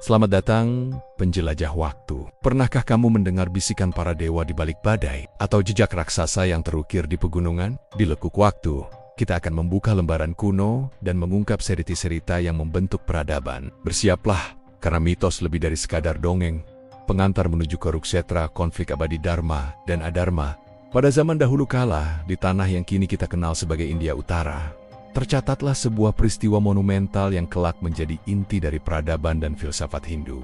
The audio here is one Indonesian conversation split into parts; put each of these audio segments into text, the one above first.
Selamat datang, penjelajah waktu. Pernahkah kamu mendengar bisikan para dewa di balik badai? Atau jejak raksasa yang terukir di pegunungan? Di lekuk waktu, kita akan membuka lembaran kuno dan mengungkap cerita yang membentuk peradaban. Bersiaplah, karena mitos lebih dari sekadar dongeng. Pengantar menuju Kuruksetra, konflik abadi Dharma dan Adharma. Pada zaman dahulu kala, di tanah yang kini kita kenal sebagai India Utara, tercatatlah sebuah peristiwa monumental yang kelak menjadi inti dari peradaban dan filsafat Hindu.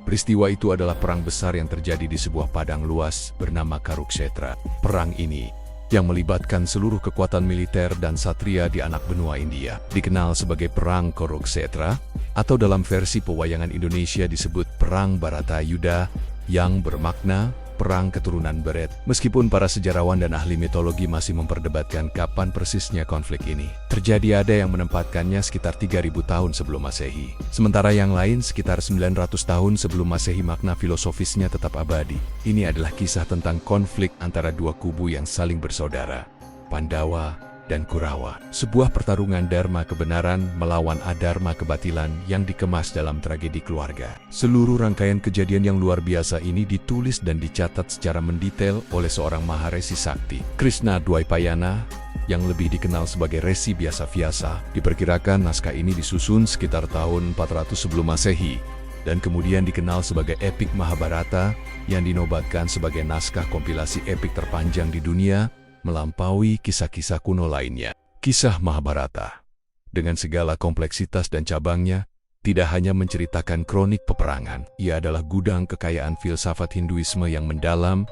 Peristiwa itu adalah perang besar yang terjadi di sebuah padang luas bernama Kuruksetra. Perang ini, yang melibatkan seluruh kekuatan militer dan satria di anak benua India, dikenal sebagai Perang Kuruksetra, atau dalam versi pewayangan Indonesia disebut Perang Bharatayuddha, yang bermakna perang keturunan Beret. Meskipun para sejarawan dan ahli mitologi masih memperdebatkan kapan persisnya konflik ini terjadi, ada yang menempatkannya sekitar 3000 tahun sebelum Masehi. Sementara yang lain sekitar 900 tahun sebelum Masehi. Makna filosofisnya tetap abadi. Ini adalah kisah tentang konflik antara dua kubu yang saling bersaudara, Pandawa dan Kurawa. Sebuah pertarungan Dharma kebenaran melawan Adharma kebatilan yang dikemas dalam tragedi keluarga. Seluruh rangkaian kejadian yang luar biasa ini ditulis dan dicatat secara mendetail oleh seorang Maharesi Sakti, Krishna Dwaipayana, yang lebih dikenal sebagai Resi Vyasa. Diperkirakan naskah ini disusun sekitar tahun 400 sebelum Masehi, dan kemudian dikenal sebagai epik Mahabharata, yang dinobatkan sebagai naskah kompilasi epik terpanjang di dunia, melampaui kisah-kisah kuno lainnya. Kisah Mahabharata, dengan segala kompleksitas dan cabangnya, tidak hanya menceritakan kronik peperangan. Ia adalah gudang kekayaan filsafat Hinduisme yang mendalam,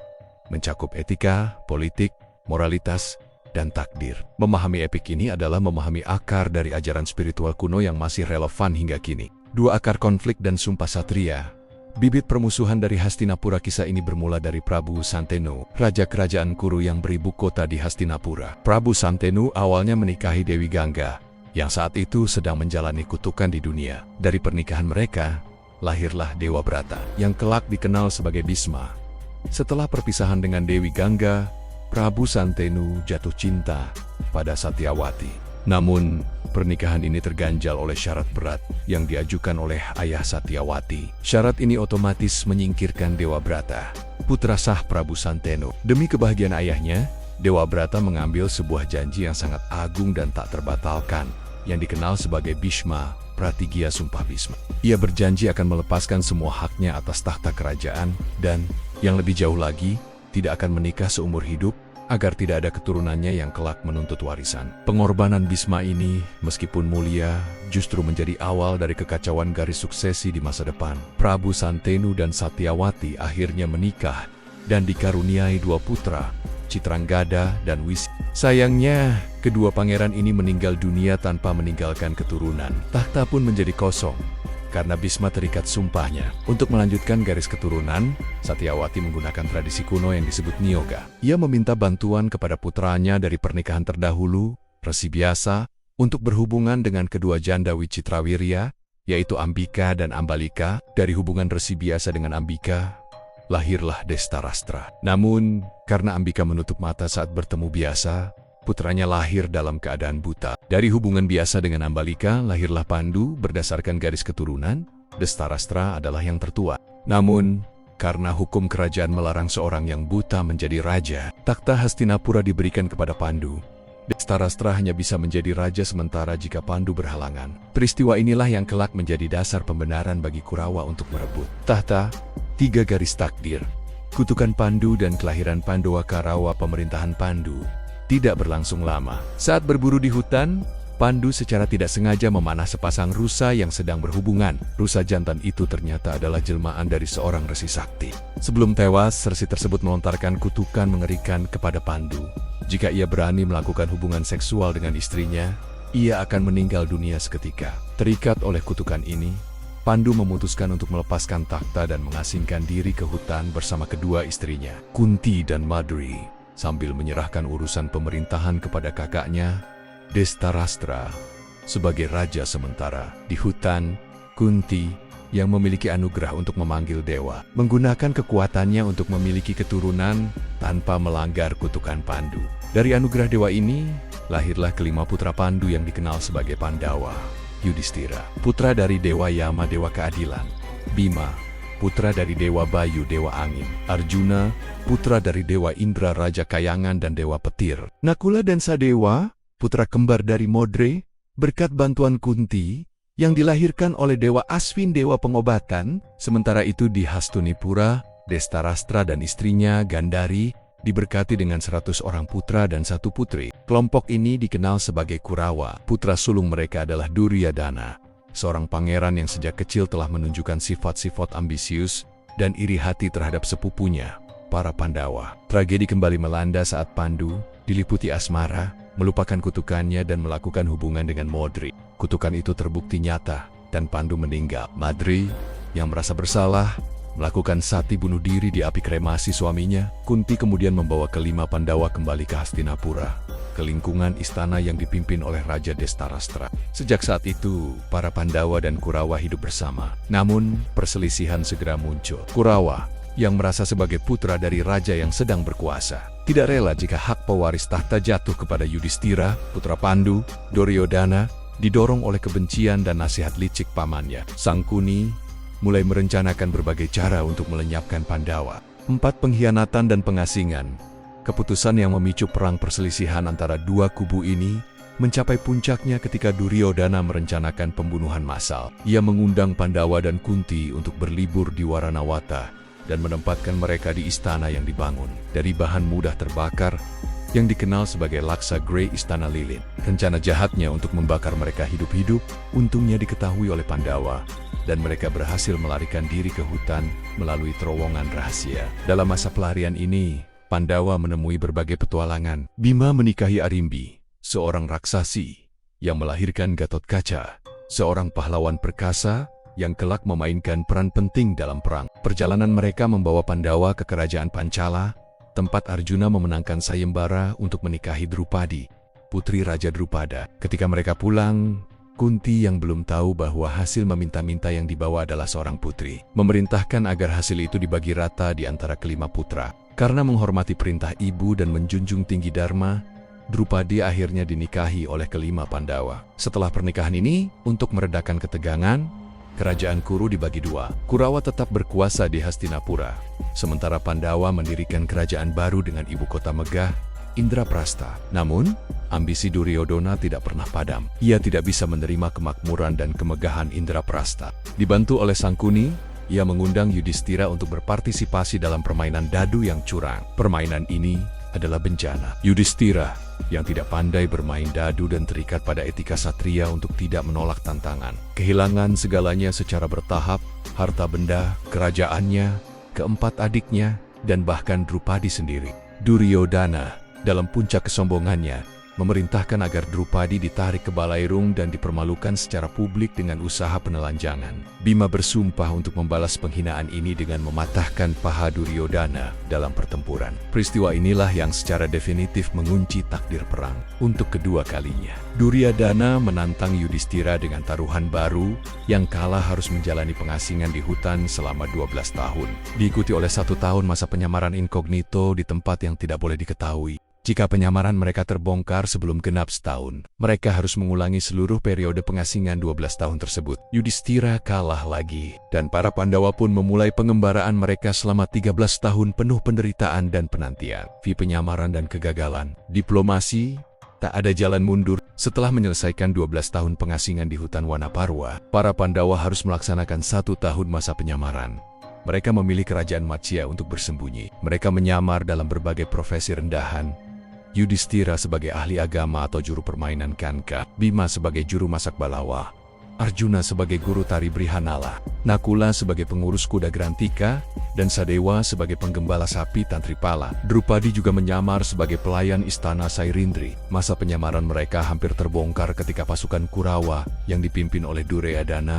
mencakup etika, politik, moralitas, dan takdir. Memahami epik ini adalah memahami akar dari ajaran spiritual kuno yang masih relevan hingga kini. Dua akar konflik dan sumpah satria. Bibit permusuhan dari Hastinapura. Kisah ini bermula dari Prabu Santenu, raja kerajaan Kuru yang beribu kota di Hastinapura. Prabu Santenu awalnya menikahi Dewi Gangga, yang saat itu sedang menjalani kutukan di dunia. Dari pernikahan mereka, lahirlah Dewa Brata, yang kelak dikenal sebagai Bhisma. Setelah perpisahan dengan Dewi Gangga, Prabu Santenu jatuh cinta pada Satyawati. Namun, pernikahan ini terganjal oleh syarat berat yang diajukan oleh ayah Satyawati. Syarat ini otomatis menyingkirkan Dewa Brata, putra sah Prabu Santenu. Demi kebahagiaan ayahnya, Dewa Brata mengambil sebuah janji yang sangat agung dan tak terbatalkan, yang dikenal sebagai Bhishma Pratigya Sumpah Bhisma. Ia berjanji akan melepaskan semua haknya atas tahta kerajaan dan, yang lebih jauh lagi, tidak akan menikah seumur hidup, agar tidak ada keturunannya yang kelak menuntut warisan. Pengorbanan Bhisma ini, meskipun mulia, justru menjadi awal dari kekacauan garis suksesi di masa depan. Prabu Santenu dan Satyawati akhirnya menikah dan dikaruniai dua putra, Citranggada dan Wisi. Sayangnya, kedua pangeran ini meninggal dunia tanpa meninggalkan keturunan. Tahta pun menjadi kosong, karena Bhisma terikat sumpahnya. Untuk melanjutkan garis keturunan, Satyawati menggunakan tradisi kuno yang disebut Niyoga. Ia meminta bantuan kepada putranya dari pernikahan terdahulu, Resi Vyasa, untuk berhubungan dengan kedua janda Wicitrawirya, yaitu Ambika dan Ambalika. Dari hubungan Resi Vyasa dengan Ambika, lahirlah Dhestarashtra. Namun, karena Ambika menutup mata saat bertemu Vyasa, putranya lahir dalam keadaan buta. Dari hubungan biasa dengan Ambalika, lahirlah Pandu. Berdasarkan garis keturunan, Dhestarashtra adalah yang tertua. Namun, karena hukum kerajaan melarang seorang yang buta menjadi raja, takhta Hastinapura diberikan kepada Pandu. Dhestarashtra hanya bisa menjadi raja sementara jika Pandu berhalangan. Peristiwa inilah yang kelak menjadi dasar pembenaran bagi Kurawa untuk merebut tahta. 3 garis takdir, kutukan Pandu dan kelahiran Pandawa. Kurawa pemerintahan Pandu tidak berlangsung lama. Saat berburu di hutan, Pandu secara tidak sengaja memanah sepasang rusa yang sedang berhubungan. Rusa jantan itu ternyata adalah jelmaan dari seorang resi sakti. Sebelum tewas, resi tersebut melontarkan kutukan mengerikan kepada Pandu. Jika ia berani melakukan hubungan seksual dengan istrinya, ia akan meninggal dunia seketika. Terikat oleh kutukan ini, Pandu memutuskan untuk melepaskan takhta dan mengasingkan diri ke hutan bersama kedua istrinya, Kunti dan Madri, sambil menyerahkan urusan pemerintahan kepada kakaknya, Dhestarashtra, sebagai raja sementara. Di hutan, Kunti, yang memiliki anugerah untuk memanggil dewa, menggunakan kekuatannya untuk memiliki keturunan tanpa melanggar kutukan Pandu. Dari anugerah dewa ini, lahirlah kelima putra Pandu yang dikenal sebagai Pandawa. Yudhistira, putra dari Dewa Yama, dewa keadilan. Bima, putra dari Dewa Bayu Dewa Angin. Arjuna, putra dari Dewa Indra Raja Kayangan dan Dewa Petir. Nakula dan Sadewa, putra kembar dari Modre, berkat bantuan Kunti, yang dilahirkan oleh Dewa Aswin Dewa Pengobatan. Sementara itu di Hastunipura, Destarastra dan istrinya Gandari diberkati dengan 100 orang putra dan 1 putri. Kelompok ini dikenal sebagai Kurawa. Putra sulung mereka adalah Duryodhana, seorang pangeran yang sejak kecil telah menunjukkan sifat-sifat ambisius dan iri hati terhadap sepupunya, para Pandawa. Tragedi kembali melanda saat Pandu diliputi asmara, melupakan kutukannya dan melakukan hubungan dengan Modri. Kutukan itu terbukti nyata dan Pandu meninggal. Madri, yang merasa bersalah, melakukan sati bunuh diri di api kremasi suaminya. Kunti kemudian membawa kelima Pandawa kembali ke Hastinapura, ke lingkungan istana yang dipimpin oleh Raja Destarastra. Sejak saat itu, para Pandawa dan Kurawa hidup bersama. Namun, perselisihan segera muncul. Kurawa, yang merasa sebagai putra dari raja yang sedang berkuasa, tidak rela jika hak pewaris tahta jatuh kepada Yudhistira, putra Pandu. Duryodhana didorong oleh kebencian dan nasihat licik pamannya, Sangkuni, mulai merencanakan berbagai cara untuk melenyapkan Pandawa. 4 pengkhianatan dan pengasingan. Keputusan yang memicu perang perselisihan antara dua kubu ini mencapai puncaknya ketika Duryodhana merencanakan pembunuhan massal. Ia mengundang Pandawa dan Kunti untuk berlibur di Waranawata dan menempatkan mereka di istana yang dibangun dari bahan mudah terbakar yang dikenal sebagai Laksa Grey Istana Lilin. Rencana jahatnya untuk membakar mereka hidup-hidup untungnya diketahui oleh Pandawa, dan mereka berhasil melarikan diri ke hutan melalui terowongan rahasia. Dalam masa pelarian ini, Pandawa menemui berbagai petualangan. Bima menikahi Arimbi, seorang raksasi yang melahirkan Gatotkaca, seorang pahlawan perkasa yang kelak memainkan peran penting dalam perang. Perjalanan mereka membawa Pandawa ke kerajaan Pancala, tempat Arjuna memenangkan sayembara untuk menikahi Drupadi, putri Raja Drupada. Ketika mereka pulang, Kunti yang belum tahu bahwa hasil meminta-minta yang dibawa adalah seorang putri, memerintahkan agar hasil itu dibagi rata di antara kelima putra. Karena menghormati perintah ibu dan menjunjung tinggi Dharma, Drupadi akhirnya dinikahi oleh kelima Pandawa. Setelah pernikahan ini, untuk meredakan ketegangan, kerajaan Kuru dibagi 2. Kurawa tetap berkuasa di Hastinapura, sementara Pandawa mendirikan kerajaan baru dengan ibu kota megah, Indraprastha. Namun, ambisi Duryodhana tidak pernah padam. Ia tidak bisa menerima kemakmuran dan kemegahan Indraprastha. Dibantu oleh Sangkuni, ia mengundang Yudhistira untuk berpartisipasi dalam permainan dadu yang curang. Permainan ini adalah bencana. Yudhistira, yang tidak pandai bermain dadu dan terikat pada etika satria untuk tidak menolak tantangan, kehilangan segalanya secara bertahap, harta benda, kerajaannya, keempat adiknya, dan bahkan Drupadi sendiri. Duryodhana, dalam puncak kesombongannya, memerintahkan agar Drupadi ditarik ke Balairung dan dipermalukan secara publik dengan usaha penelanjangan. Bima bersumpah untuk membalas penghinaan ini dengan mematahkan paha Duryodhana dalam pertempuran. Peristiwa inilah yang secara definitif mengunci takdir perang untuk kedua kalinya. Duryodhana menantang Yudhistira dengan taruhan baru, yang kalah harus menjalani pengasingan di hutan selama 12 tahun. Diikuti oleh 1 tahun masa penyamaran inkognito di tempat yang tidak boleh diketahui. Jika penyamaran mereka terbongkar sebelum genap setahun, mereka harus mengulangi seluruh periode pengasingan 12 tahun tersebut. Yudhistira kalah lagi, dan para Pandawa pun memulai pengembaraan mereka selama 13 tahun penuh penderitaan dan penantian. Penyamaran dan kegagalan. Diplomasi, tak ada jalan mundur. Setelah menyelesaikan 12 tahun pengasingan di hutan Wanaparwa, para Pandawa harus melaksanakan 1 tahun masa penyamaran. Mereka memilih kerajaan Matsya untuk bersembunyi. Mereka menyamar dalam berbagai profesi rendahan. Yudhistira sebagai ahli agama atau juru permainan Kanka, Bima sebagai juru masak balawa, Arjuna sebagai guru tari Brihanala, Nakula sebagai pengurus kuda Grantika, dan Sadewa sebagai penggembala sapi Tantripala. Drupadi juga menyamar sebagai pelayan istana Sairindri. Masa penyamaran mereka hampir terbongkar ketika pasukan Kurawa yang dipimpin oleh Duryodhana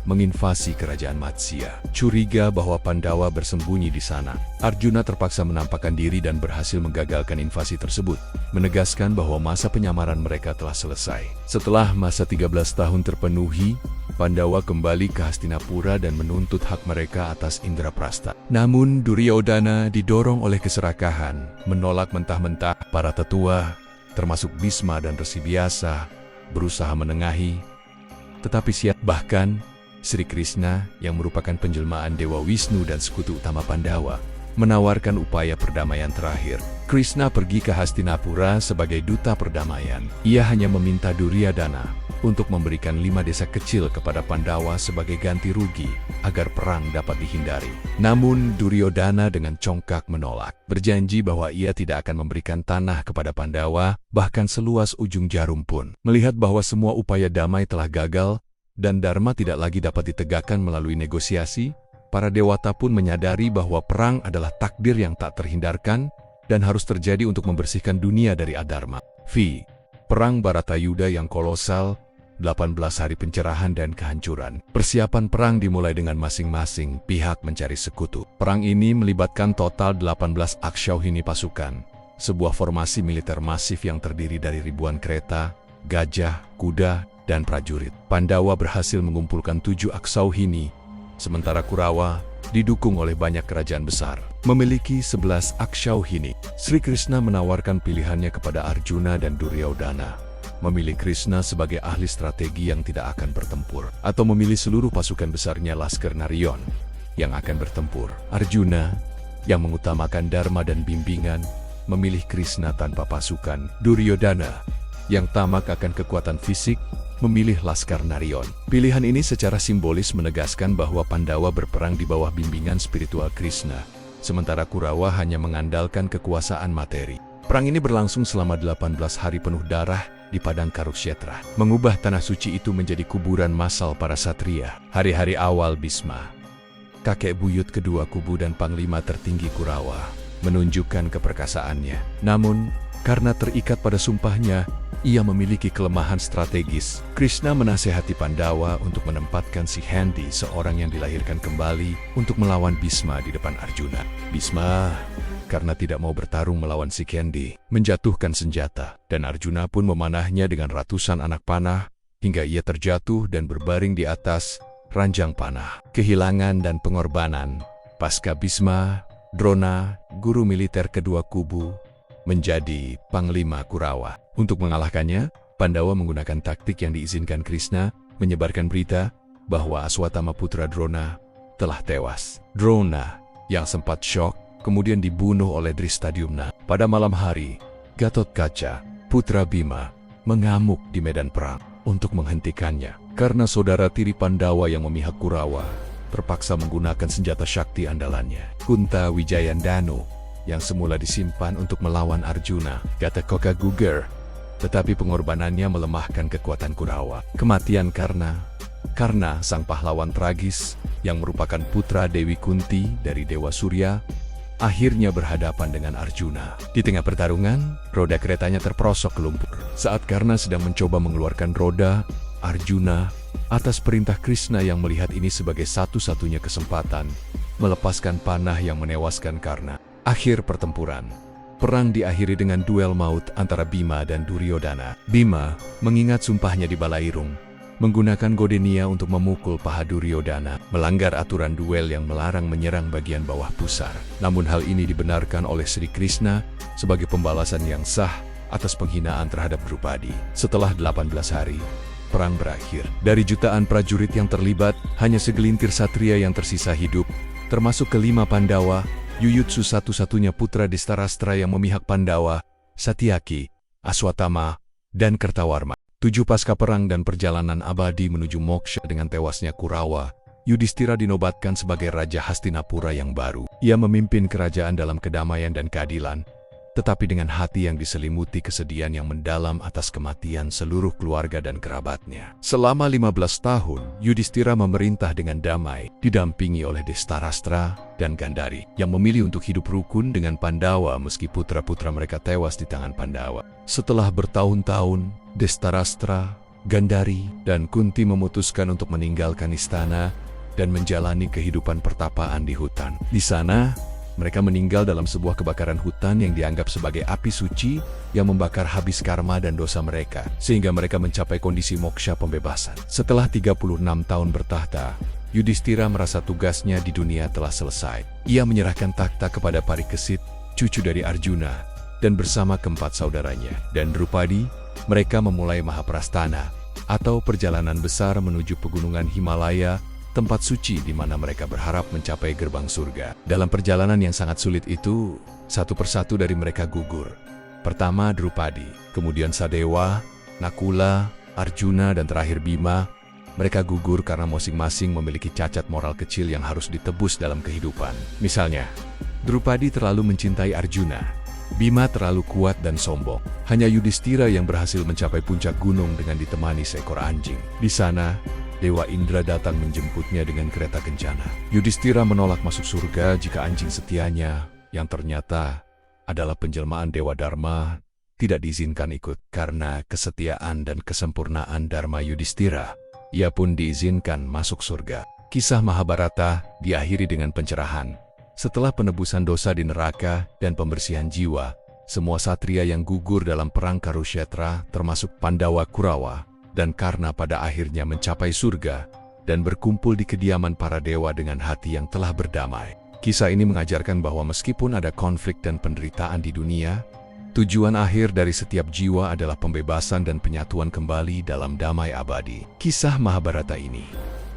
menginvasi kerajaan Matsya. Curiga bahwa Pandawa bersembunyi di sana, Arjuna terpaksa menampakkan diri dan berhasil menggagalkan invasi tersebut, menegaskan bahwa masa penyamaran mereka telah selesai. Setelah masa 13 tahun terpenuhi, Pandawa kembali ke Hastinapura dan menuntut hak mereka atas Indraprastha. Namun Duryodhana didorong oleh keserakahan, menolak mentah-mentah. Para tetua, termasuk Bhisma dan Resi biasa, berusaha menengahi, tetapi bahkan Sri Krishna, yang merupakan penjelmaan Dewa Wisnu dan sekutu utama Pandawa, menawarkan upaya perdamaian terakhir. Krishna pergi ke Hastinapura sebagai duta perdamaian. Ia hanya meminta Duryodhana untuk memberikan 5 desa kecil kepada Pandawa sebagai ganti rugi agar perang dapat dihindari. Namun Duryodhana dengan congkak menolak, berjanji bahwa ia tidak akan memberikan tanah kepada Pandawa, bahkan seluas ujung jarum pun. Melihat bahwa semua upaya damai telah gagal dan Dharma tidak lagi dapat ditegakkan melalui negosiasi, para dewata pun menyadari bahwa perang adalah takdir yang tak terhindarkan dan harus terjadi untuk membersihkan dunia dari adharma. Perang Bharatayuddha yang kolosal, 18 hari pencerahan dan kehancuran. Persiapan perang dimulai dengan masing-masing pihak mencari sekutu. Perang ini melibatkan total 18 Akshauhini pasukan, sebuah formasi militer masif yang terdiri dari ribuan kereta, gajah, kuda, dan prajurit. Pandawa berhasil mengumpulkan 7 Akshauhini, sementara Kurawa didukung oleh banyak kerajaan besar, memiliki 11 Akshauhini. Sri Krishna menawarkan pilihannya kepada Arjuna dan Duryodhana, memilih Krishna sebagai ahli strategi yang tidak akan bertempur, atau memilih seluruh pasukan besarnya Laskar Naryon yang akan bertempur. Arjuna, yang mengutamakan dharma dan bimbingan, memilih Krishna tanpa pasukan. Duryodhana, yang tamak akan kekuatan fisik, memilih Laskar Naryon. Pilihan ini secara simbolis menegaskan bahwa Pandawa berperang di bawah bimbingan spiritual Krishna, sementara Kurawa hanya mengandalkan kekuasaan materi. Perang ini berlangsung selama 18 hari penuh darah di padang Kurukshetra, mengubah tanah suci itu menjadi kuburan massal para satria. Hari-hari awal Bhisma, kakek buyut kedua kubu dan panglima tertinggi Kurawa, menunjukkan keperkasaannya. Namun, karena terikat pada sumpahnya, ia memiliki kelemahan strategis. Krishna menasehati Pandawa untuk menempatkan si Handi, seorang yang dilahirkan kembali, untuk melawan Bhisma di depan Arjuna. Bhisma, karena tidak mau bertarung melawan si Kendi, menjatuhkan senjata, dan Arjuna pun memanahnya dengan ratusan anak panah, hingga ia terjatuh dan berbaring di atas ranjang panah. Kehilangan dan pengorbanan. Pasca Bhisma, Drona, guru militer kedua kubu, menjadi panglima Kurawa. Untuk mengalahkannya, Pandawa menggunakan taktik yang diizinkan Krishna, menyebarkan berita bahwa Aswatthama putra Drona telah tewas. Drona, yang sempat syok, kemudian dibunuh oleh Drishtadyumna. Pada malam hari, Gatotkaca, putra Bima, mengamuk di medan perang. Untuk menghentikannya, karena saudara tiri Pandawa yang memihak Kurawa terpaksa menggunakan senjata sakti andalannya, Kunta Wijayandanu, yang semula disimpan untuk melawan Arjuna. Gatotkaca gugur, tetapi pengorbanannya melemahkan kekuatan Kurawa. Kematian karena sang pahlawan tragis, yang merupakan putra Dewi Kunti dari Dewa Surya, akhirnya berhadapan dengan Arjuna. Di tengah pertarungan, roda keretanya terperosok ke lumpur. Saat Karna sedang mencoba mengeluarkan roda, Arjuna, atas perintah Krishna yang melihat ini sebagai satu-satunya kesempatan, melepaskan panah yang menewaskan Karna. Akhir pertempuran. Perang diakhiri dengan duel maut antara Bima dan Duryodhana. Bima, mengingat sumpahnya di Balairung, menggunakan Godenia untuk memukul paha Duryodhana, melanggar aturan duel yang melarang menyerang bagian bawah pusar. Namun hal ini dibenarkan oleh Sri Krishna sebagai pembalasan yang sah atas penghinaan terhadap Drupadi. Setelah 18 hari, perang berakhir. Dari jutaan prajurit yang terlibat, hanya segelintir satria yang tersisa hidup, termasuk kelima Pandawa, Yuyutsu satu-satunya putra Dhritarashtra yang memihak Pandawa, Satyaki, Aswatthama, dan Kertawarma. 7 pasca perang dan perjalanan abadi menuju moksha dengan tewasnya Kurawa, Yudhishthira dinobatkan sebagai Raja Hastinapura yang baru. Ia memimpin kerajaan dalam kedamaian dan keadilan, tetapi dengan hati yang diselimuti kesedihan yang mendalam atas kematian seluruh keluarga dan kerabatnya. Selama 15 tahun, Yudhishthira memerintah dengan damai, didampingi oleh Dhritarashtra dan Gandhari, yang memilih untuk hidup rukun dengan Pandawa meski putra-putra mereka tewas di tangan Pandawa. Setelah bertahun-tahun, Dhritarashtra, Gandhari, dan Kunti memutuskan untuk meninggalkan istana dan menjalani kehidupan pertapaan di hutan. Di sana, mereka meninggal dalam sebuah kebakaran hutan yang dianggap sebagai api suci yang membakar habis karma dan dosa mereka, sehingga mereka mencapai kondisi moksha pembebasan. Setelah 36 tahun bertahta, Yudhishthira merasa tugasnya di dunia telah selesai. Ia menyerahkan takhta kepada Parikesit, cucu dari Arjuna, dan bersama keempat saudaranya dan Drupadi, mereka memulai Mahaprasthana, atau perjalanan besar menuju pegunungan Himalaya, tempat suci di mana mereka berharap mencapai gerbang surga. Dalam perjalanan yang sangat sulit itu, satu persatu dari mereka gugur. Pertama Drupadi, kemudian Sadewa, Nakula, Arjuna, dan terakhir Bima. Mereka gugur karena masing-masing memiliki cacat moral kecil yang harus ditebus dalam kehidupan. Misalnya, Drupadi terlalu mencintai Arjuna. Bima terlalu kuat dan sombong. Hanya Yudhistira yang berhasil mencapai puncak gunung dengan ditemani seekor anjing. Di sana, Dewa Indra datang menjemputnya dengan kereta kencana. Yudhistira menolak masuk surga jika anjing setianya, yang ternyata adalah penjelmaan Dewa Dharma, tidak diizinkan ikut karena kesetiaan dan kesempurnaan Dharma Yudhistira. Ia pun diizinkan masuk surga. Kisah Mahabharata diakhiri dengan pencerahan. Setelah penebusan dosa di neraka dan pembersihan jiwa, semua satria yang gugur dalam perang Kurukshetra, termasuk Pandawa Kurawa, dan Karna pada akhirnya mencapai surga dan berkumpul di kediaman para dewa dengan hati yang telah berdamai. Kisah ini mengajarkan bahwa meskipun ada konflik dan penderitaan di dunia, tujuan akhir dari setiap jiwa adalah pembebasan dan penyatuan kembali dalam damai abadi. Kisah Mahabharata ini,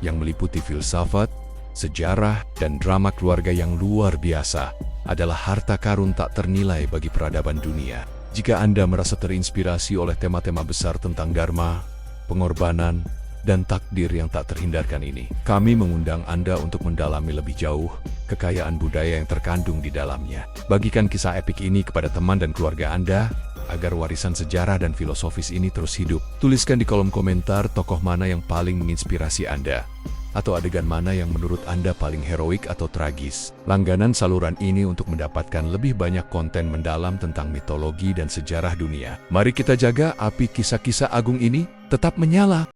yang meliputi filsafat, sejarah, dan drama keluarga yang luar biasa, adalah harta karun tak ternilai bagi peradaban dunia. Jika Anda merasa terinspirasi oleh tema-tema besar tentang dharma, pengorbanan, dan takdir yang tak terhindarkan ini, kami mengundang Anda untuk mendalami lebih jauh kekayaan budaya yang terkandung di dalamnya. Bagikan kisah epik ini kepada teman dan keluarga Anda, agar warisan sejarah dan filosofis ini terus hidup. Tuliskan di kolom komentar tokoh mana yang paling menginspirasi Anda, atau adegan mana yang menurut Anda paling heroik atau tragis. Langganan saluran ini untuk mendapatkan lebih banyak konten mendalam tentang mitologi dan sejarah dunia. Mari kita jaga api kisah-kisah agung ini tetap menyala.